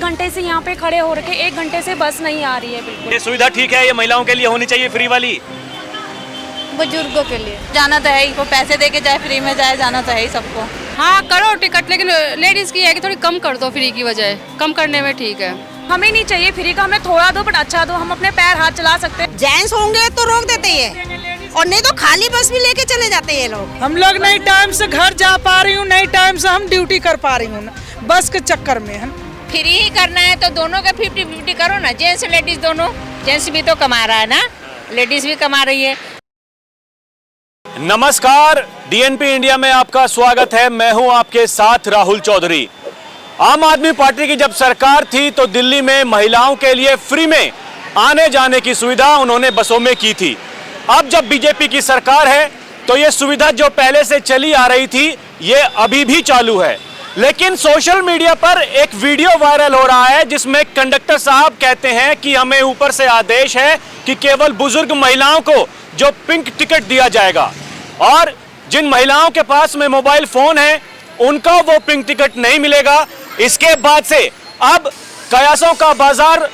घंटे से यहाँ पे खड़े हो रखे, 1 घंटे से बस नहीं आ रही है बिल्कुल। ये सुविधा ठीक है, ये महिलाओं के लिए होनी चाहिए फ्री वाली? बुजुर्गों के लिए जाना तो है ही, वो पैसे दे के जाए फ्री में जाए, जाना तो है ही सबको। हाँ करो टिकट, लेकिन लेडीज की है कि थोड़ी कम कर दो, फ्री की बजाय कम करने में ठीक है। हमें नहीं चाहिए फ्री का, हमें थोड़ा दो बट अच्छा दो, हम अपने पैर हाथ चला सकते हैं। जेंट्स होंगे तो रोक देते हैं और नहीं तो खाली बस भी लेके चले जाते हैं ये लोग। हम लोग नहीं टाइम से घर जा पा रही हूँ, नहीं टाइम से हम ड्यूटी कर पा रही हूँ बस के चक्कर में। हम फ्री ही करना है तो दोनों का 50-50 करो ना, जेंट्स लेडीज दोनों। जेंट्स भी तो कमा रहा है ना, लेडीज भी कमा रही है। नमस्कार, डीएनपी इंडिया में आपका स्वागत है। मैं हूं आपके साथ राहुल चौधरी। आम आदमी पार्टी की जब सरकार थी तो दिल्ली में महिलाओं के लिए फ्री में आने जाने की सुविधा उन्होंने बसों में की थी। अब जब बीजेपी की सरकार है तो ये सुविधा जो पहले से चली आ रही थी ये अभी भी चालू है, लेकिन सोशल मीडिया पर एक वीडियो वायरल हो रहा है जिसमें कंडक्टर साहब कहते हैं कि हमें ऊपर से आदेश है कि केवल बुजुर्ग महिलाओं को जो पिंक टिकट दिया जाएगा और जिन महिलाओं के पास में मोबाइल फोन है उनको वो पिंक टिकट नहीं मिलेगा। इसके बाद से अब कयासों का बाजार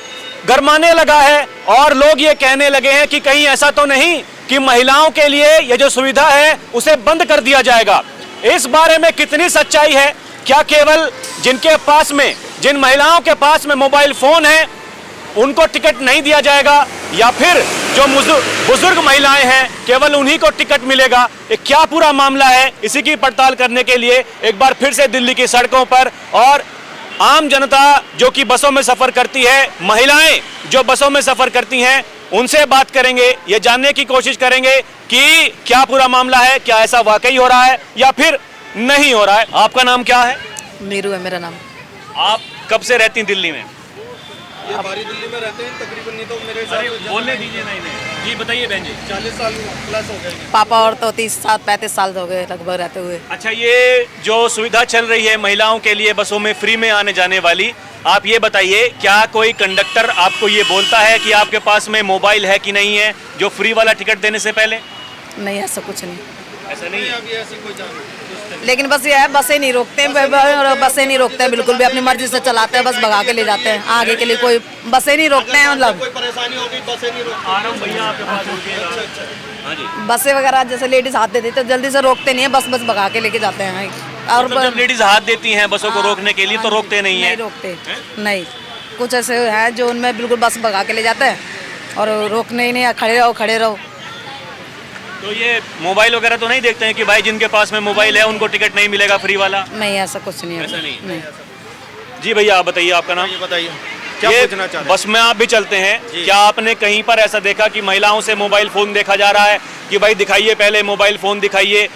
गरमाने लगा है और लोग ये कहने लगे हैं कि कहीं ऐसा तो नहीं कि महिलाओं के लिए ये जो सुविधा है उसे बंद कर दिया जाएगा। इस बारे में कितनी सच्चाई है? क्या केवल जिन महिलाओं के पास में मोबाइल फोन है उनको टिकट नहीं दिया जाएगा या फिर जो बुजुर्ग महिलाएं हैं केवल उन्हीं को टिकट मिलेगा? ये क्या पूरा मामला है? इसी की पड़ताल करने के लिए एक बार फिर से दिल्ली की सड़कों पर और आम जनता जो कि बसों में सफर करती है, महिलाएं जो बसों में सफर करती हैं, उनसे बात करेंगे, ये जानने की कोशिश करेंगे कि क्या पूरा मामला है, क्या ऐसा वाकई हो रहा है या फिर नहीं हो रहा है। आपका नाम क्या है? मीरू है मेरा नाम। आप कब से रहती हैं दिल्ली में? ये बारी दिल्ली में रहते हैं तकरीबन, नहीं तो मेरे हिसाब से बोलने दीजिए। नहीं जी बताइए बहन जी। 40 साल प्लस हो गए। पापा और तो 30-35 साल हो गए लगभग रहते हुए। अच्छा, ये जो सुविधा चल रही है महिलाओं के लिए बसों में फ्री में आने जाने वाली, आप ये बताइए क्या कोई कंडक्टर आपको ये बोलता है कि आपके पास में मोबाइल है कि नहीं है जो फ्री वाला टिकट देने से पहले? नहीं, ऐसा कुछ नहीं। ऐसा नहीं है? अभी ऐसी कोई जान लेकिन बस ये है, बसें नहीं रोकते हैं, बसें नहीं रोकते हैं बिल्कुल भी, अपनी मर्जी से चलाते हैं, बस भगा के ले जाते हैं। आगे के लिए कोई बसें नहीं रोकते हैं, मतलब कोई परेशानी होगी बसें नहीं रोकती। आ रहा हूं भैया आपके पास रुकिएगा। हाँ जी। बसें वगैरह जैसे लेडीज हाथ दे देते हैं, जल्दी से रोकते नहीं है, बस भगा के लेके जाते हैं। और मतलब जब लेडीज हाथ देती हैं बसों को रोकने के लिए तो रोकते नहीं है? नहीं रोकते, नहीं। कुछ ऐसे हैं जो उनमें बिल्कुल बस भगा के ले जाते हैं और रोकने ही नहीं, खड़े रहो। तो ये मोबाइल वगैरह तो नहीं देखते हैं कि भाई जिनके पास में मोबाइल है उनको टिकट नहीं मिलेगा फ्री वाला? नहीं, ऐसा कुछ नहीं है। ऐसा नहीं। जी भैया आप बताइए, आपका नाम? ये बताइए क्या पूछना चाहते हैं? बस में आप भी चलते हैं, क्या आपने कहीं पर ऐसा देखा कि महिलाओं से मोबाइल फोन देखा जा रहा है कि भाई दिखाइए, पहले मोबाइल फोन दिखाइए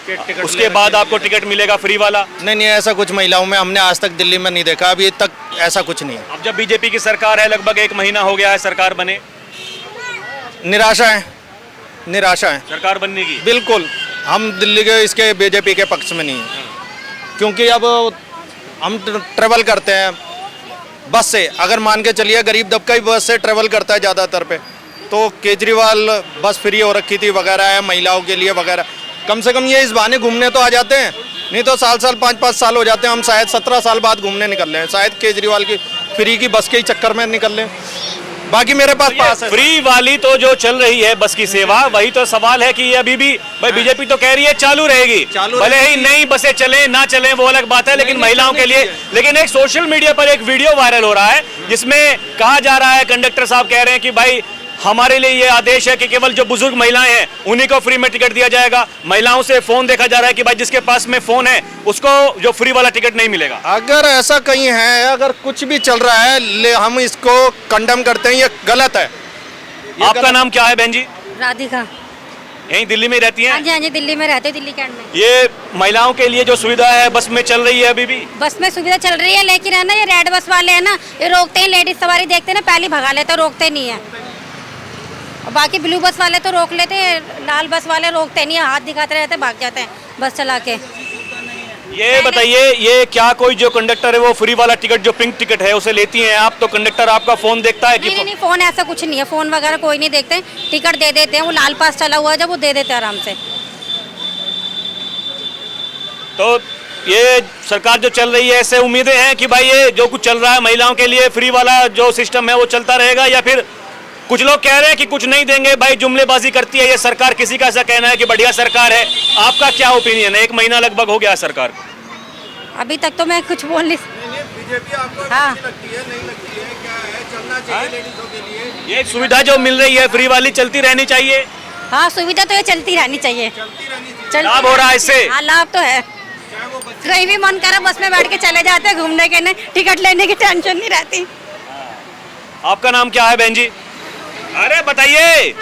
उसके बाद आपको टिकट मिलेगा फ्री वाला? नहीं, ऐसा कुछ महिलाओं में हमने आज तक दिल्ली में नहीं देखा, अभी तक ऐसा कुछ नहीं है। अब जब बीजेपी की सरकार है, लगभग 1 महीना हो गया है सरकार बने, निराशा है सरकार बनने की। बिल्कुल, हम दिल्ली के इसके बीजेपी के पक्ष में नहीं है, क्योंकि अब हम ट्रेवल करते हैं बस से। अगर मान के चलिए गरीब तबका ही बस से ट्रेवल करता है ज़्यादातर पे, तो केजरीवाल बस फ्री हो रखी थी वगैरह है महिलाओं के लिए वगैरह, कम से कम ये इस बहाने घूमने तो आ जाते हैं, नहीं तो साल 5-5 साल हो जाते हैं, हम शायद 17 साल बाद घूमने निकल रहे हैं, शायद केजरीवाल की फ्री की बस के ही चक्कर में निकल रहे हैं। बाकी मेरे पास है फ्री वाली तो जो चल रही है बस की सेवा, वही तो सवाल है कि ये अभी भी भाई बीजेपी तो कह रही है चालू रहेगी, भले ही नई बसें चले ना चले वो अलग बात है, लेकिन महिलाओं के लिए। लेकिन एक सोशल मीडिया पर एक वीडियो वायरल हो रहा है जिसमें कहा जा रहा है, कंडक्टर साहब कह रहे हैं कि भाई हमारे लिए ये आदेश है कि केवल जो बुजुर्ग महिलाएं हैं उन्हीं को फ्री में टिकट दिया जाएगा। महिलाओं से फोन देखा जा रहा है कि भाई जिसके पास में फोन है उसको जो फ्री वाला टिकट नहीं मिलेगा। अगर ऐसा कहीं है, अगर कुछ भी चल रहा है, हम इसको कंडेम करते हैं, ये गलत है। आपका नाम क्या है बहन जी? राधिका। यहीं दिल्ली में रहती हैं? हाँ जी, दिल्ली में रहते, दिल्ली कैंट में। ये महिलाओं के लिए जो सुविधा है बस में चल रही है अभी भी? बस में सुविधा चल रही है, लेकिन है ना ये रेड बस वाले है ना, ये रोकते हैं, लेडीज सवारी देखते हैं ना पहले भगा लेते हैं, रोकते नहीं है। और बाकी ब्लू बस वाले तो रोक लेते हैं, लाल बस वाले रोकते नहीं है, हाथ दिखाते रहते, भाग जाते हैं बस चला के। ये बताइए, ये क्या कोई जो कंडक्टर है वो फ्री वाला टिकट जो पिंक टिकट है उसे लेती हैं आप, तो कंडक्टर आपका फोन देखता है कि नहीं, फोन ऐसा कुछ नहीं है, फोन वगैरह कोई नहीं देखते, टिकट दे देते हैं, वो लाल पास चला हुआ है जब वो दे देते हैं आराम से। तो ये सरकार जो चल रही है, ऐसे उम्मीदें हैं कि भाई ये जो कुछ चल रहा है महिलाओं के लिए फ्री वाला जो सिस्टम है वो चलता रहेगा, या फिर कुछ लोग कह रहे हैं कि कुछ नहीं देंगे, भाई जुमलेबाजी करती है ये सरकार, किसी का ऐसा कहना है कि बढ़िया सरकार है। आपका क्या ओपिनियन है? 1 महीना लगभग हो गया सरकार को। अभी तक तो मैं कुछ बोल नहीं। बीजेपी आपको हाँ। अच्छी लगती है, नहीं लगती है, क्या है, चलना चाहिए लेडीजों के लिए? ये सुविधा जो मिल रही है फ्री वाली चलती रहनी चाहिए, हाँ, सुविधा तो ये चलती रहनी चाहिए। लाभ हो रहा है इससे? हाँ, लाभ तो है। कहीं भी मन करे बस में बैठ के चले जाते हैं घूमने के, नहीं टिकट लेने की टेंशन नहीं रहती। आपका नाम क्या है बहन जी? अरे बताइए,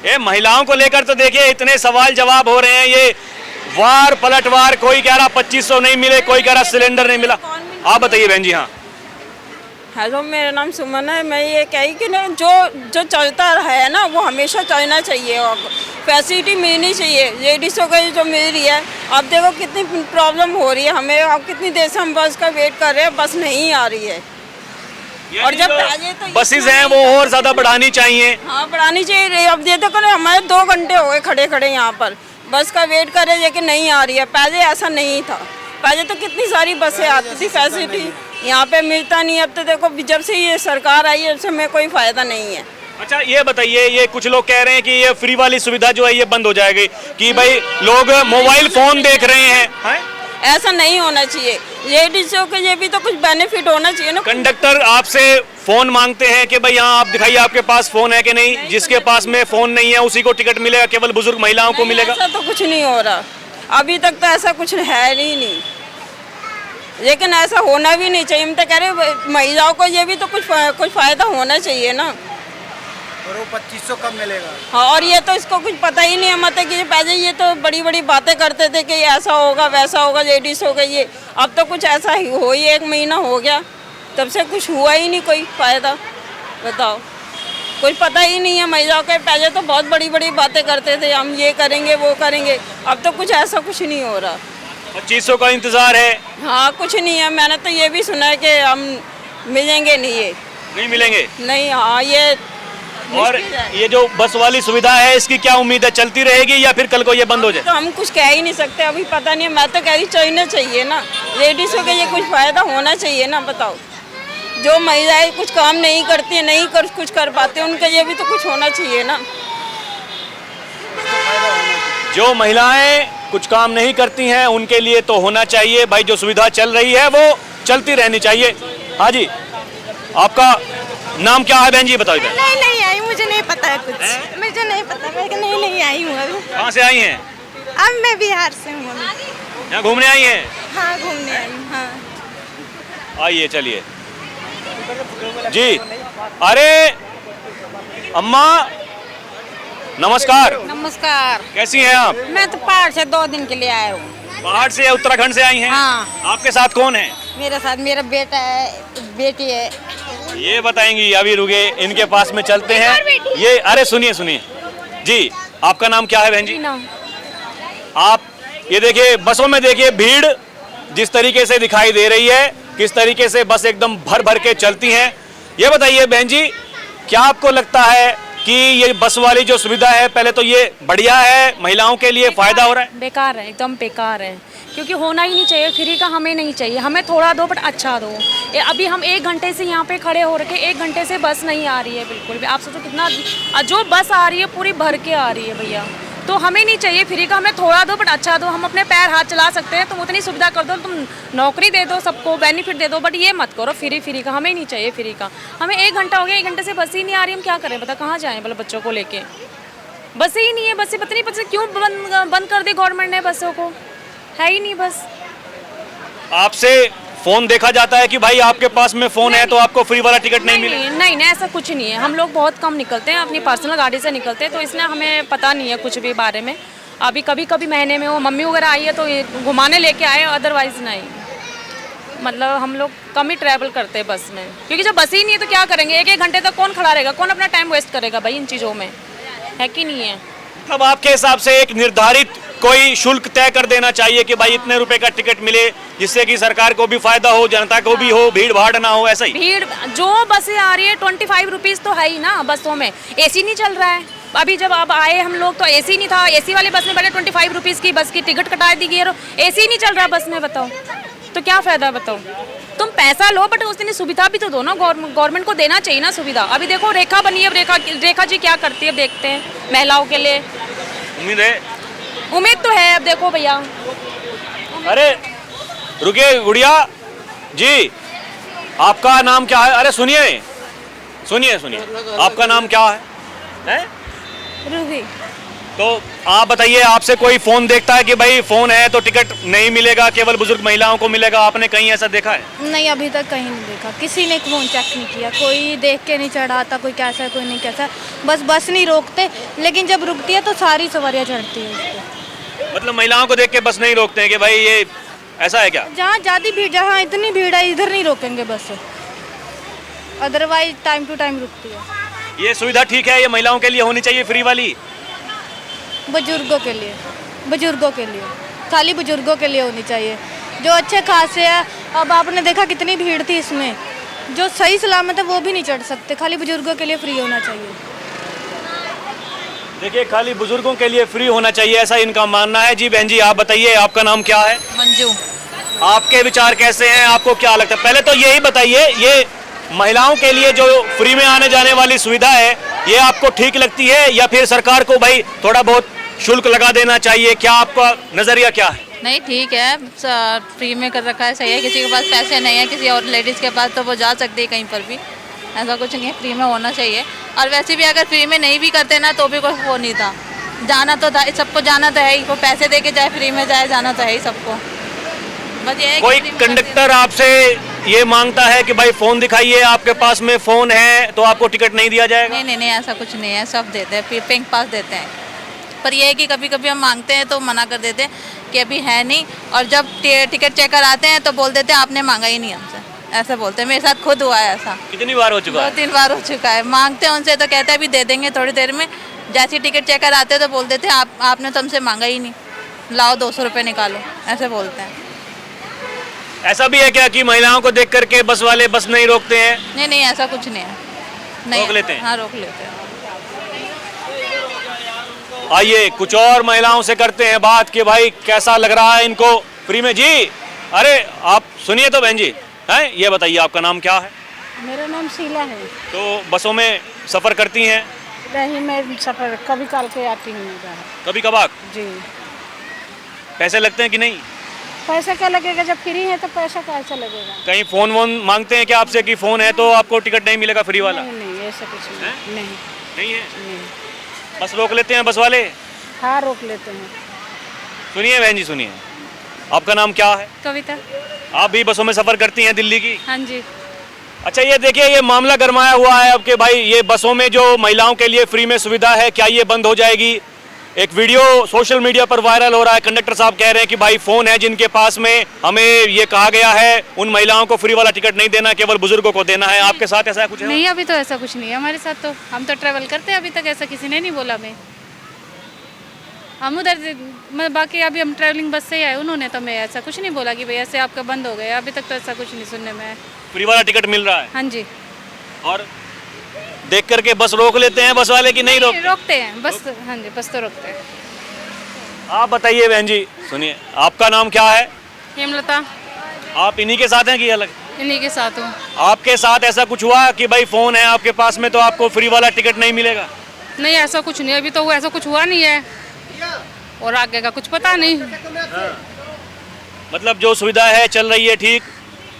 ये महिलाओं को लेकर तो देखिए इतने सवाल जवाब हो रहे हैं, ये वार पलटवार, कोई कह रहा 2500 नहीं मिले, कोई कह रहा सिलेंडर नहीं मिला। आप बताइए बहन जी। हाँ, हेलो, मेरा नाम सुमन है। मैं ये कही कि ना जो जो चलता है ना वो हमेशा चलना चाहिए और फैसिलिटी मिलनी चाहिए। लेडीज़ों को जो मिल रही है, अब देखो कितनी प्रॉब्लम हो रही है हमें, अब कितनी देर से हम बस का वेट कर रहे हैं, बस नहीं आ रही है। और जब पहले तो बसेस हैं वो और ज़्यादा बढ़ानी चाहिए। हाँ, बढ़ानी चाहिए। अब ये तो करें, हमारे 2 घंटे हो गए खड़े खड़े यहाँ पर, बस का वेट कर रहे लेकिन नहीं आ रही है। पहले ऐसा नहीं था, पहले तो कितनी सारी बसें आती थी, फैसिलिटी यहाँ पे मिलता नहीं। अब तो देखो जब से ये सरकार आई है तब से हमें कोई फायदा नहीं है। अच्छा ये बताइए, ये कुछ लोग कह रहे हैं कि ये फ्री वाली सुविधा जो है ये बंद हो जाएगी, कि भाई लोग मोबाइल फोन देख रहे हैं। ऐसा नहीं होना चाहिए, लेडीजों के लिए भी तो कुछ बेनिफिट होना चाहिए ना। कंडक्टर आपसे फोन मांगते हैं कि भाई यहाँ आप दिखाइए आपके पास फोन है कि नहीं, जिसके पास में फोन नहीं है उसी को टिकट मिलेगा, केवल बुजुर्ग महिलाओं को मिलेगा। ऐसा तो कुछ नहीं हो रहा, अभी तक तो ऐसा कुछ है ही नहीं, लेकिन ऐसा होना भी नहीं चाहिए। हम तो कह रहे महिलाओं को ये भी तो कुछ फायदा होना चाहिए ना। और वो 2500 कब मिलेगा? हाँ, और ये तो इसको कुछ पता ही नहीं है, मतलब कि पहले ये तो बड़ी बड़ी बातें करते थे कि ऐसा होगा वैसा होगा, लेडीज होगा ये, अब तो कुछ ऐसा ही हो ही 1 महीना हो गया, तब से कुछ हुआ ही नहीं कोई फायदा। बताओ, कुछ पता ही नहीं है महिलाओं के। पहले तो बहुत बड़ी बड़ी बातें करते थे, हम ये करेंगे वो करेंगे, अब तो कुछ ऐसा कुछ नहीं हो रहा। 2500 का इंतजार है? हाँ, कुछ नहीं है। मैंने तो ये भी सुना है कि हम मिलेंगे नहीं, ये नहीं मिलेंगे नहीं। हाँ, ये और ये जो बस वाली सुविधा है इसकी क्या उम्मीद है, चलती रहेगी या फिर कल को ये बंद हो जाए? तो हम कुछ कह ही नहीं सकते, अभी पता नहीं है। मैं तो कह रही चलना चाहिए ना, लेडीज़ों के लिए कुछ फायदा होना चाहिए ना। बताओ, जो महिलाएं कुछ काम नहीं करती, नहीं कुछ कर पाते, उनके लिए भी तो कुछ होना चाहिए ना। जो महिलाएं कुछ काम नहीं करती हैं उनके लिए तो होना चाहिए भाई, जो सुविधा चल रही है वो चलती रहनी चाहिए। हाँ जी, आपका नाम क्या है बहन जी, बताओ इधर। नहीं आई, मुझे नहीं पता है कुछ, मुझे नहीं पता, मैं नहीं आई हूँ अभी। कहाँ से आई हैं? अब मैं बिहार से हूँ। यहाँ घूमने आई हैं? हाँ, घूमने आई हूँ। हाँ, आइए चलिए जी। अरे अम्मा नमस्कार। नमस्कार। कैसी हैं आप? मैं तो पहाड़ से 2 दिन के लिए आया हूँ। पहाड़ से या उत्तराखंड से आई हैं? हाँ। आपके साथ कौन है? मेरे साथ मेरा बेटा है, बेटी है। ये बताएंगी, अभी रुके, इनके पास में चलते हैं। ये अरे सुनिए जी, आपका नाम क्या है बहन जी? आप ये देखिए बसों में देखिए भीड़ जिस तरीके से दिखाई दे रही है, किस तरीके से बस एकदम भर भर के चलती हैं। ये बताइए बहन जी, क्या आपको लगता है कि ये बस वाली जो सुविधा है, पहले तो ये बढ़िया है, महिलाओं के लिए फायदा हो रहा है? बेकार है, एकदम बेकार है, क्योंकि होना ही नहीं चाहिए। फ्री का हमें नहीं चाहिए, हमें थोड़ा दो बट अच्छा दो। अभी हम 1 घंटे से यहाँ पे खड़े हो रखे, 1 घंटे से बस नहीं आ रही है बिल्कुल भी। आप सोचो कितना, जो बस आ रही है पूरी भर के आ रही है भैया। तो हमें नहीं चाहिए फ्री का, हमें थोड़ा दो बट अच्छा दो। हम अपने पैर हाथ चला सकते हैं, तुम उतनी सुविधा कर दो, तुम नौकरी दे दो, सबको बेनिफिट दे दो, बट ये मत करो फ्री का। हमें नहीं चाहिए फ्री का। हमें 1 घंटा हो गया, 1 घंटे से बस ही नहीं आ रही, हम क्या करें बता, कहाँ जाएँ मतलब बच्चों को लेके? बस ही नहीं है, बसें पता नहीं क्यों बंद कर दी गवर्नमेंट ने, बसों को है ही नहीं बस। आपसे फोन देखा जाता है कि भाई आपके पास में फोन है तो आपको फ्री वाला टिकट नहीं मिले? नहीं, ऐसा कुछ नहीं है। हम लोग बहुत कम निकलते हैं, अपनी पर्सनल गाड़ी से निकलते हैं, तो इसलिए हमें पता नहीं है कुछ भी बारे में। अभी कभी महीने में वो मम्मी वगैरह आई है तो ये घुमाने लेके आए, अदरवाइज नहीं। मतलब हम लोग कम ही ट्रैवल करते हैं बस में, क्योंकि जब बस ही नहीं है तो क्या करेंगे? 1 घंटे तक कौन खड़ा रहेगा, कौन अपना टाइम वेस्ट करेगा भाई इन चीज़ों में, है कि नहीं है? अब आपके हिसाब से एक निर्धारित कोई शुल्क तय कर देना चाहिए कि भाई इतने रुपए का टिकट मिले, जिससे कि सरकार को भी फायदा हो, जनता को भी हो, भीड़ भाड़ ना हो, ऐसा ही? भीड़ जो बसें आ रही है 25 रुपीज़ तो है ही ना बसों में। AC नहीं चल रहा है, अभी जब अब आए हम लोग तो एसी नहीं था, एसी वाले बस में बैठे 25 रुपीज़ की बस की टिकट कटा दी गई और एसी नहीं चल रहा बस में, बताओ तो क्या फ़ायदा बताओ। तुम पैसा लो बट उसने सुविधा भी तो दो ना, गवर्नमेंट को देना चाहिए ना सुविधा। अभी देखो रेखा बनी है, अब रेखा जी क्या करती है, अब देखते हैं महिलाओं के लिए। उम्मीद तो है, अब देखो भैया। अरे रुकिए गुड़िया जी, आपका नाम क्या है? अरे सुनिए सुनिए सुनिए, आपका नाम क्या है? रूही। तो आप बताइए, आपसे कोई फोन देखता है कि भाई फोन है तो टिकट नहीं मिलेगा, केवल बुजुर्ग महिलाओं को मिलेगा? आपने कहीं ऐसा देखा है? नहीं, अभी तक कहीं नहीं देखा, किसी ने फ़ोन चेक नहीं किया, कोई देख के नहीं चढ़ाता, कोई कैसा कोई नहीं कैसा। बस नहीं रोकते, लेकिन जब रुकती है तो सारी सवारियाँ चढ़ती है उस पर। मतलब महिलाओं को देख के बस नहीं रोकते हैं कि भाई ये ऐसा है क्या? जहाँ ज़्यादा भीड़, जहाँ इतनी भीड़ है इधर नहीं रोकेंगे बस, अदरवाइज टाइम टू टाइम रुकती है। ये सुविधा ठीक है, ये महिलाओं के लिए होनी चाहिए फ्री वाली? बुजुर्गों के लिए खाली बुजुर्गों के लिए होनी चाहिए, जो अच्छे खासे है। अब आपने देखा कितनी भीड़ थी इसमें, जो सही सलामत है वो भी नहीं चढ़ सकते, खाली बुजुर्गों के लिए फ्री होना चाहिए। देखिए, खाली बुजुर्गों के लिए फ्री होना चाहिए, ऐसा इनका मानना है। जी बहन जी, आप बताइए, आपका नाम क्या है? मंजू। आपके विचार कैसे हैं, आपको क्या लगता है? पहले तो यही बताइए, ये महिलाओं के लिए जो फ्री में आने जाने वाली सुविधा है, ये आपको ठीक लगती है या फिर सरकार को भाई थोड़ा बहुत शुल्क लगा देना चाहिए? क्या आपका नजरिया क्या है? नहीं, ठीक है, फ्री में कर रखा है, सही है। किसी के पास पैसे नहीं है, किसी और लेडीज़ के पास, तो वो जा सकती है कहीं पर भी, ऐसा कुछ नहीं है, फ्री में होना चाहिए। और वैसे भी अगर फ्री में नहीं भी करते ना तो भी कोई वो नहीं था, जाना तो था, सबको जाना तो है ही, वो पैसे दे के जाए फ्री में जाए, जाना तो है ही सबको। बस ये कोई कंडक्टर आपसे ये मांगता है कि भाई फोन दिखाइए, आपके पास में फोन है तो आपको टिकट नहीं दिया जाएगा? नहीं, ऐसा कुछ नहीं है, सब देते हैं, पिंक पास देते हैं। पर यह है कि कभी कभी हम मांगते हैं तो मना कर देते हैं कि अभी है नहीं, और जब टिकट चेकर आते हैं तो बोल देते हैं आपने मांगा ही नहीं हमसे, ऐसा बोलते हैं। मेरे साथ खुद हुआ है ऐसा। कितनी बार हो चुका है? 2-3 बार हो चुका है। मांगते हैं उनसे तो कहते हैं अभी दे देंगे थोड़ी देर में, जैसे टिकट चेकर आते हैं तो बोल देते हैं आपने तो हमसे मांगा ही नहीं, लाओ 200 रुपये निकालो, ऐसे बोलते हैं। ऐसा भी है क्या कि महिलाओं को देख करके बस वाले बस नहीं रोकते हैं? नहीं, ऐसा कुछ नहीं है। नहीं, रोक लेते हैं? हाँ, रोक लेते हैं। आइए कुछ और महिलाओं से करते हैं बात कि भाई कैसा लग रहा है इनको फ्री में। जी अरे आप सुनिए तो बहन जी, हैं, ये बताइए आपका नाम क्या है? मेरा नाम शीला है। तो बसों में सफ़र करती हैं? नहीं, मैं सफर कभी काल के आती हूँ। कभी कभार? जी। पैसे लगते हैं कि नहीं? पैसा क्या लगेगा, जब फ्री है तो पैसा कैसा लगेगा। कहीं फोन वोन मांगते हैं क्या आपसे कि फोन है तो आपको टिकट नहीं मिलेगा फ्री वाला? नहीं, ऐसा कुछ नहीं। नहीं है? बस रोक लेते हैं बस वाले? हाँ, रोक लेते हैं। सुनिए बहन जी, सुनिए, आपका नाम क्या है? कविता। आप भी बसों में सफ़र करती हैं दिल्ली की? हाँ जी। अच्छा, ये देखिए, ये मामला गरमाया हुआ है अब कि भाई ये बसों में जो महिलाओं के लिए फ्री में सुविधा है, क्या ये बंद हो जाएगी? एक वीडियो सोशल मीडिया पर वायरल हो रहा है। कंडक्टर साहब कह रहे हैं कि भाई फ़ोन है जिनके पास में, हमें ये कहा गया है उन महिलाओं को फ्री वाला टिकट नहीं देना, केवल बुजुर्गों को देना है। आपके साथ ऐसा कुछ है? नहीं, अभी तो ऐसा कुछ नहीं है हमारे साथ, तो हम तो ट्रैवल करते हैं, अभी तक ऐसा किसी ने नहीं बोला हमें। हम उधर बाकी अभी हम ट्रैवलिंग बस से ही आए, उन्होंने तो हमें ऐसा कुछ नहीं बोला कि भाई ऐसे आपका बंद हो गया, अभी तक तो ऐसा कुछ नहीं सुनने में। फ्री वाला टिकट मिल रहा है? हाँ जी। और देख करके बस रोक लेते हैं बस वाले कि नहीं रोकते हैं बस? हाँ जी, बस तो रोकते हैं। आप बताइए बहन जी, सुनिए, आपका नाम क्या है? हेमलता। आप इन्हीं के साथ हैं कि अलग? इन्हीं के साथ हूँ। आपके साथ ऐसा कुछ हुआ कि भाई फ़ोन है आपके पास में तो आपको फ्री वाला टिकट नहीं मिलेगा? नहीं, ऐसा कुछ नहीं, अभी तो ऐसा कुछ हुआ नहीं है, और आगे का कुछ पता नहीं। मतलब जो सुविधा है चल रही है ठीक,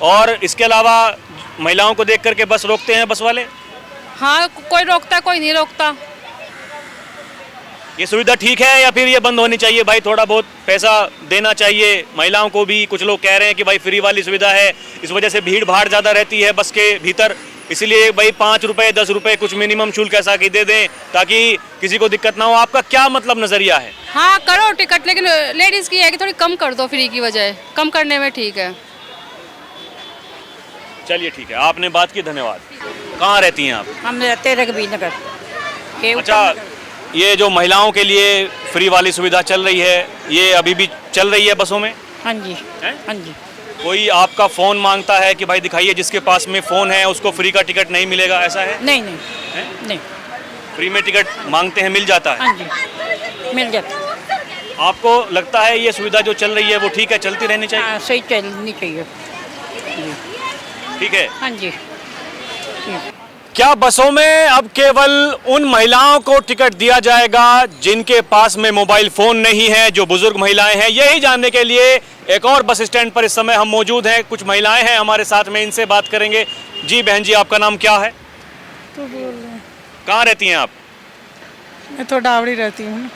और इसके अलावा महिलाओं को देख करके बस रोकते हैं बस वाले? हाँ, कोई रोकता कोई नहीं रोकता। ये सुविधा ठीक है या फिर ये बंद होनी चाहिए? भाई थोड़ा बहुत पैसा देना चाहिए महिलाओं को भी। कुछ लोग कह रहे हैं कि भाई फ्री वाली सुविधा है, इस वजह से भीड़ भाड़ ज़्यादा रहती है बस के भीतर, इसलिए भाई 5 रुपये 10 रुपये कुछ मिनिमम शुल्क ऐसा कि दे दें ताकि किसी को दिक्कत ना हो। आपका क्या मतलब नज़रिया है? हाँ, करो टिकट, लेकिन लेडीज़ की है कि थोड़ी कम कर दो, फ्री की बजाय कम करने में ठीक है। चलिए ठीक है, आपने बात की, धन्यवाद। कहाँ रहती हैं आप? हम रहते रघबीर नगर। अच्छा, ये जो महिलाओं के लिए फ्री वाली सुविधा चल रही है, ये अभी भी चल रही है बसों में? हाँ जी। हाँ जी। कोई आपका फ़ोन मांगता है कि भाई दिखाइए, जिसके पास में फ़ोन है उसको फ्री का टिकट नहीं मिलेगा, ऐसा है? नहीं। है? नहीं। फ्री में टिकट मांगते हैं, मिल जाता है? हाँ जी, मिल जाता। आपको लगता है ये सुविधा जो चल रही है वो ठीक है, चलती रहनी चाहिए? हाँ, सही चलनी चाहिए। ठीक है। हाँ जी। क्या बसों में अब केवल उन महिलाओं को टिकट दिया जाएगा जिनके पास में मोबाइल फोन नहीं है, जो बुजुर्ग महिलाएं हैं? यही जानने के लिए एक और बस स्टैंड पर इस समय हम मौजूद हैं। कुछ महिलाएं हैं हमारे साथ में, इनसे बात करेंगे। जी बहन जी, आपका नाम क्या है? तो बोल रहे हैं, कहाँ रहती हैं आप? मैं तो डावड़ी रहती हूँ।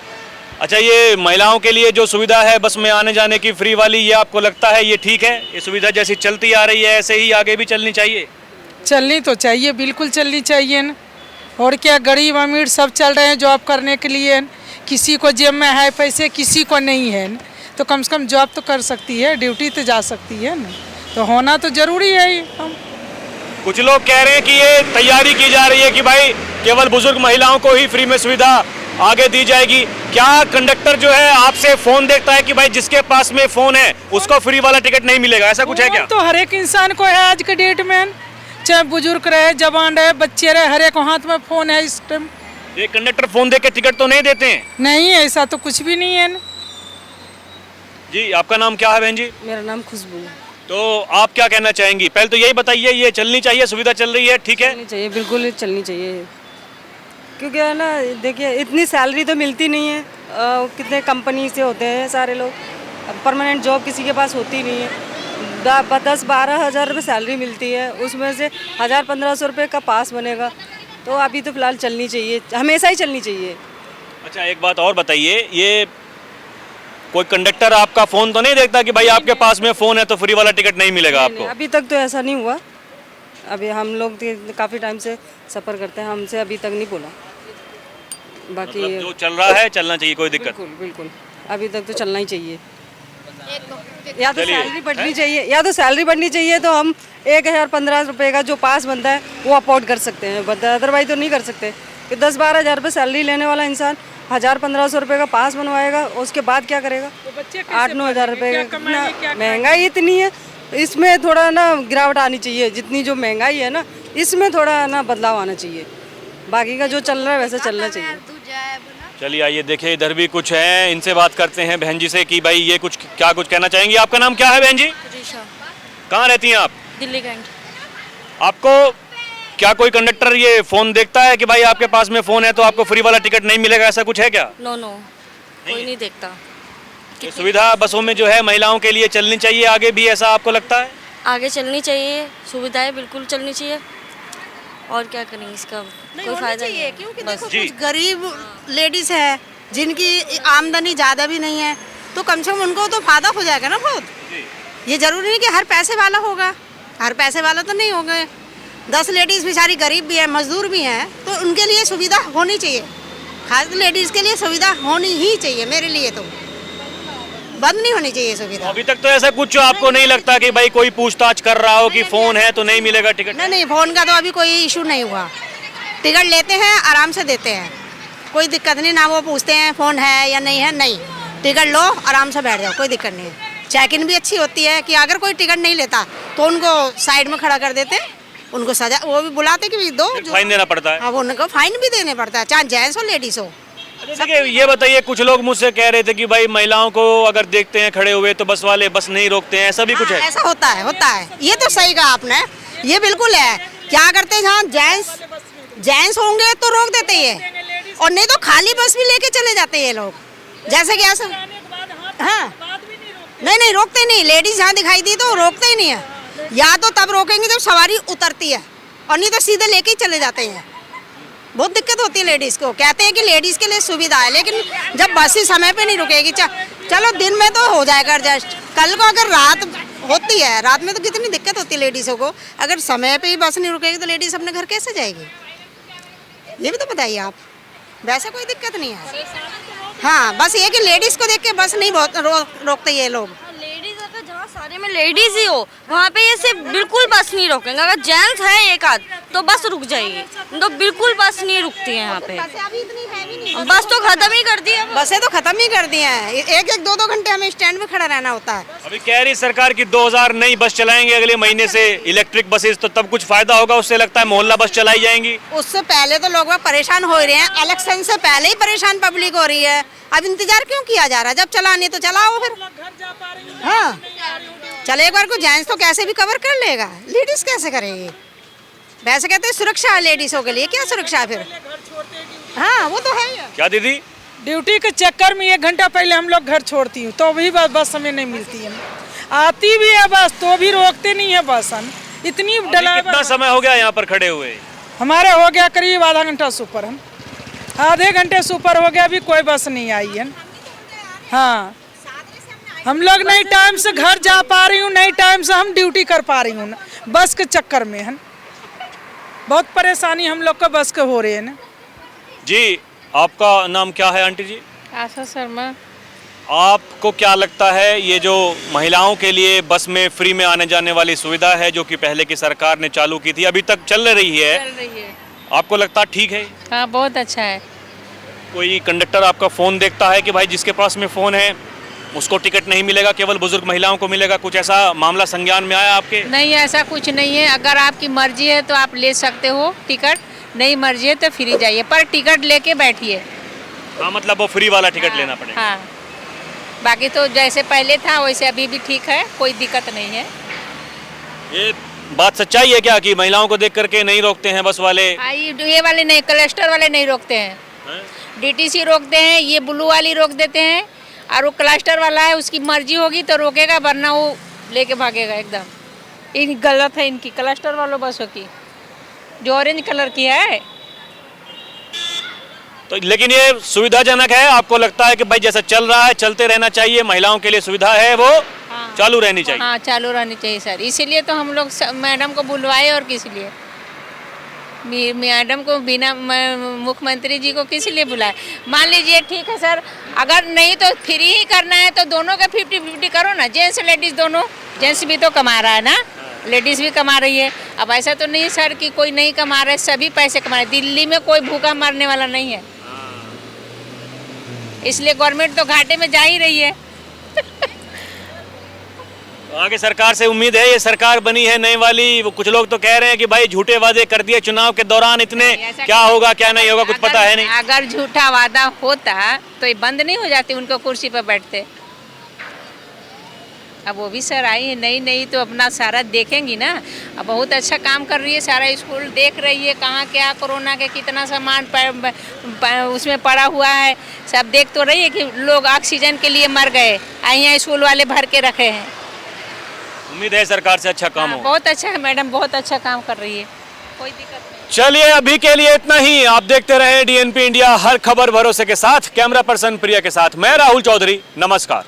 अच्छा, ये महिलाओं के लिए जो सुविधा है बस में आने जाने की फ्री वाली, ये आपको लगता है ये ठीक है? ये सुविधा जैसी चलती आ रही है ऐसे ही आगे भी चलनी चाहिए? चलनी तो चाहिए, बिल्कुल चलनी चाहिए न। और क्या, गरीब अमीर सब चल रहे हैं जॉब करने के लिए। किसी को जेब में है पैसे, किसी को नहीं है न। तो कम से कम जॉब तो कर सकती है, ड्यूटी तो जा सकती है न। तो होना तो जरूरी है ही। हम कुछ लोग कह रहे हैं कि ये तैयारी की जा रही है कि भाई केवल बुजुर्ग महिलाओं को ही फ्री में सुविधा आगे दी जाएगी। क्या कंडक्टर जो है आपसे फोन देखता है कि भाई जिसके पास में फोन है उसको फ्री वाला टिकट नहीं मिलेगा, ऐसा कुछ है क्या? तो हर एक इंसान को है आज के डेट में, चाहे बुजुर्ग रहे, जवान रहे, बच्चे रहे, हर एक हाथ में फोन है इस टाइम। ये कंडक्टर फोन देख के टिकट तो नहीं देते हैं? नहीं, ऐसा तो कुछ भी नहीं है न। जी, आपका नाम क्या है बहन जी? मेरा नाम खुशबू है। तो आप क्या कहना चाहेंगी? पहले तो यही बताइए, ये चलनी चाहिए, सुविधा चल रही है, ठीक है? चलनी चाहिए, बिल्कुल चलनी चाहिए। क्योंकि है ना, देखिए इतनी सैलरी तो मिलती नहीं है। कितने कंपनी से होते हैं सारे लोग, परमानेंट जॉब किसी के पास होती नहीं है। 10-12 हज़ार रुपये सैलरी मिलती है, उसमें से 1000-1500 रुपये का पास बनेगा। तो अभी तो फिलहाल चलनी चाहिए, हमेशा ही चलनी चाहिए। अच्छा, एक बात और बताइए, ये कोई कंडक्टर आपका फोन तो नहीं देखता कि भाई आपके पास में फोन है तो फ्री वाला टिकट नहीं मिलेगा आपको? अभी तक तो ऐसा नहीं हुआ। अभी हम लोग काफ़ी टाइम से सफ़र करते हैं, हमसे अभी तक नहीं बोला। बाकी मतलब जो चल रहा है चलना चाहिए, कोई दिक्कत? बिल्कुल बिल्कुल, अभी तक तो चलना ही चाहिए। या तो चलिए, सैलरी बढ़नी चाहिए, या तो सैलरी बढ़नी चाहिए, तो हम 1000-15 रुपये का जो पास बनता है वो अफोर्ड कर सकते हैं, अदरवाइज तो नहीं कर सकते। 10-12 हज़ार रुपये सैलरी लेने वाला इंसान 1000-1500 रुपये का पास बनवाएगा, उसके बाद क्या करेगा? 8-9 हज़ार रुपये का। महंगाई इतनी है, इसमें थोड़ा ना गिरावट आनी चाहिए। जितनी जो महंगाई है ना, इसमें थोड़ा ना बदलाव आना चाहिए। बाकी का जो चल रहा है वैसा चलना चाहिए। चलिए आइए देखिए, इधर भी कुछ हैं, इनसे बात करते हैं बहन जी से कि भाई ये कुछ क्या कुछ कहना चाहेंगी। आपका नाम क्या है बहन जी? ऋषा, कहाँ रहती हैं आप? दिल्ली कैंट। आपको क्या कोई कंडक्टर ये फोन देखता है कि भाई आपके पास में फोन है तो आपको फ्री वाला टिकट नहीं मिलेगा, ऐसा कुछ है क्या? नो, कोई नहीं देखता। ये सुविधा बसों में जो है महिलाओं के लिए चलनी चाहिए आगे भी, ऐसा आपको लगता है? आगे चलनी चाहिए, सुविधाएं बिल्कुल चलनी चाहिए। और क्या करेंगे, इसका कोई फायदा नहीं है। क्योंकि बस। देखो कुछ गरीब लेडीज है जिनकी आमदनी ज़्यादा भी नहीं है, तो कम से कम उनको तो फायदा हो जाएगा ना बहुत। ये जरूरी नहीं कि हर पैसे वाला होगा, हर पैसे वाला तो नहीं होगा। 10 लेडीज़ बेचारी गरीब भी है, मजदूर भी हैं, तो उनके लिए सुविधा होनी चाहिए। खास लेडीज़ के लिए सुविधा होनी ही चाहिए, मेरे लिए तो बंद नहीं होनी चाहिए सुविधा। अभी तक तो ऐसा कुछ आपको नहीं लगता कि भाई कोई पूछताछ कर रहा हो कि फोन है तो नहीं मिलेगा टिकट? नहीं, फोन का तो अभी कोई इशू नहीं हुआ। टिकट लेते हैं, आराम से देते हैं, कोई दिक्कत नहीं। ना वो पूछते हैं फ़ोन है या नहीं है, नहीं, टिकट लो, आराम से बैठ जाओ, कोई दिक्कत नहीं है। चेक इन भी अच्छी होती है कि अगर कोई टिकट नहीं लेता तो उनको साइड में खड़ा कर देते हैं, उनको सजा, वो भी बुलाते कि भी दो, फाइन देना पड़ता है। हाँ, उनको फाइन भी देने पड़ता है, चाहे जेंट्स हो लेडीज हो। देखिए, ये बताइए, कुछ लोग मुझसे कह रहे थे कि भाई महिलाओं को अगर देखते हैं खड़े हुए तो बस वाले बस नहीं रोकते हैं, ऐसा भी कुछ है? ऐसा होता है। ये तो सही कहा आपने, ये बिल्कुल है। क्या करते हैं, जहाँ जेंट्स होंगे तो रोक देते हैं, और नहीं तो खाली बस भी लेके चले जाते हैं ये लोग। जैसे कि ऐसा, हाँ, नहीं रोकते नहीं। लेडीज जहाँ दिखाई दी तो रोकते ही नहीं है। या तो तब रोकेंगे जब सवारी उतरती है, और नहीं तो सीधे लेके ही चले जाते हैं। बहुत दिक्कत होती है लेडीज़ को। कहते हैं कि लेडीज़ के लिए सुविधा है, लेकिन जब बस ही समय पे नहीं रुकेगी, चलो दिन में तो हो जाएगा एडजस्ट, कल को अगर रात होती है, रात में तो कितनी दिक्कत होती है लेडीज़ों को। अगर समय पे ही बस नहीं रुकेगी तो लेडीज़ अपने घर कैसे जाएगी, ये भी तो बताइए आप। वैसे कोई दिक्कत नहीं है। हाँ, बस ये कि लेडीज़ को देख के बस नहीं बहुत रोकते ये लोग। लेडीज अगर जहाँ सारे में लेडीज ही हो वहाँ पे ये सिर्फ बिल्कुल बस नहीं रोकेंगे। अगर जेंट्स है एक आध तो बस रुक जाएगी, तो बिल्कुल बस नहीं रुकती है यहाँ पे। अभी इतनी है भी नहीं बस तो खत्म ही कर दी है। बसें तो खत्म ही कर दी हैं, एक एक दो दो घंटे हमें स्टैंड में खड़ा रहना होता है। अभी कह रही सरकार की 2000 नई बस चलाएंगे अगले महीने से, इलेक्ट्रिक बसेस, तो तब कुछ फायदा होगा उससे, लगता है मोहल्ला बस चलाई जाएंगी। उससे पहले तो लोग परेशान हो रहे हैं, इलेक्शन से पहले ही परेशान पब्लिक हो रही है। अब इंतजार क्यों किया जा रहा है? जब चलानी तो चलाओ फिर। हाँ चले, एक बार को जेंट्स तो कैसे भी कवर कर लेगा, लेडीज कैसे करेगी? वैसे कहते हैं सुरक्षा है लेडीजों के लिए, क्या सुरक्षा है फिर? हाँ वो तो है ही। क्या दीदी? ड्यूटी के चक्कर में 1 घंटा पहले हम लोग घर छोड़ती हूँ, तो भी बस हमें नहीं मिलती है। आती भी है बस तो भी रोकते नहीं है बस। हम इतनी कितना समय हो गया यहाँ पर खड़े हुए? हमारे हो गया करीब आधा घंटा से ऊपर, हम आधे घंटे से ऊपर हो गया, अभी कोई बस नहीं आई है। हाँ हम लोग नई टाइम से घर जा पा रही हूँ, नई टाइम से हम ड्यूटी कर पा रही हूँ, बस के चक्कर में है। बहुत परेशानी हम लोग को बस के हो रही है ना। जी आपका नाम क्या है आंटी जी? आशा शर्मा। आपको क्या लगता है ये जो महिलाओं के लिए बस में फ्री में आने जाने वाली सुविधा है जो कि पहले की सरकार ने चालू की थी, अभी तक चल रही है, आपको लगता है ठीक है? हाँ बहुत अच्छा है। कोई कंडक्टर आपका फ़ोन देखता है कि भाई जिसके पास में फ़ोन है उसको टिकट नहीं मिलेगा, केवल बुजुर्ग महिलाओं को मिलेगा, कुछ ऐसा मामला संज्ञान में आया आपके? नहीं, ऐसा कुछ नहीं है। अगर आपकी मर्जी है तो आप ले सकते हो टिकट, नहीं मर्जी है तो फ्री जाइए, पर टिकट लेके बैठिए। हाँ मतलब वो फ्री वाला टिकट लेना पड़ेगा। हाँ बाकी तो जैसे पहले था वैसे अभी भी ठीक है, कोई दिक्कत नहीं है। ये बात सच्चाई है क्या कि महिलाओं को देख करके नहीं रोकते हैं बस वाले? ये वाले नहीं, क्लस्टर वाले नहीं रोकते हैं, डीटीसी रोकते हैं, ये ब्लू वाली रोक देते हैं, और वो क्लस्टर वाला है उसकी मर्जी होगी तो रोकेगा, वरना वो लेके भागेगा एकदम। इन गलत है इनकी, क्लस्टर वालों बसों की, जो ऑरेंज कलर की है। तो लेकिन ये सुविधाजनक है, आपको लगता है कि भाई जैसा चल रहा है चलते रहना चाहिए, महिलाओं के लिए सुविधा है वो चालू रहनी चाहिए? हाँ चालू रहनी चाहिए सर, इसीलिए तो हम लोग मैडम को बुलवाए। और किस लिए मैडम को, बिना मुख्यमंत्री जी को किस लिए बुलाए? मान लीजिए ठीक है सर, अगर नहीं तो फ्री ही करना है तो दोनों का 50-50 करो ना, जेंट्स लेडीज दोनों। जेंट्स भी तो कमा रहा है ना, लेडीज़ भी कमा रही है। अब ऐसा तो नहीं सर कि कोई नहीं कमा रहा है, सभी पैसे कमा रहे हैं। दिल्ली में कोई भूखा मरने वाला नहीं है, इसलिए गवर्नमेंट तो घाटे में जा ही रही है। आगे सरकार से उम्मीद है, ये सरकार बनी है नई वाली, वो कुछ लोग तो कह रहे हैं कि भाई झूठे वादे कर दिए चुनाव के दौरान इतने, क्या होगा क्या नहीं होगा कुछ पता है नहीं। अगर झूठा वादा होता तो ये बंद नहीं हो जाती, उनको कुर्सी पर बैठते। अब वो भी सर आई है नई तो अपना सारा देखेंगी ना। अब बहुत अच्छा काम कर रही है, सारा स्कूल देख रही है, कहाँ क्या कोरोना के कितना सामान उसमें पड़ा हुआ है, सब देख तो रही है कि लोग ऑक्सीजन के लिए मर गए, यहाँ स्कूल वाले भर के रखे हैं। उम्मीद है सरकार से अच्छा काम हो। बहुत अच्छा है मैडम, बहुत अच्छा काम कर रही है, कोई दिक्कत नहीं। चलिए अभी के लिए इतना ही। आप देखते रहे DNP इंडिया, हर खबर भरोसे के साथ। कैमरा पर्सन प्रिया के साथ मैं राहुल चौधरी, नमस्कार।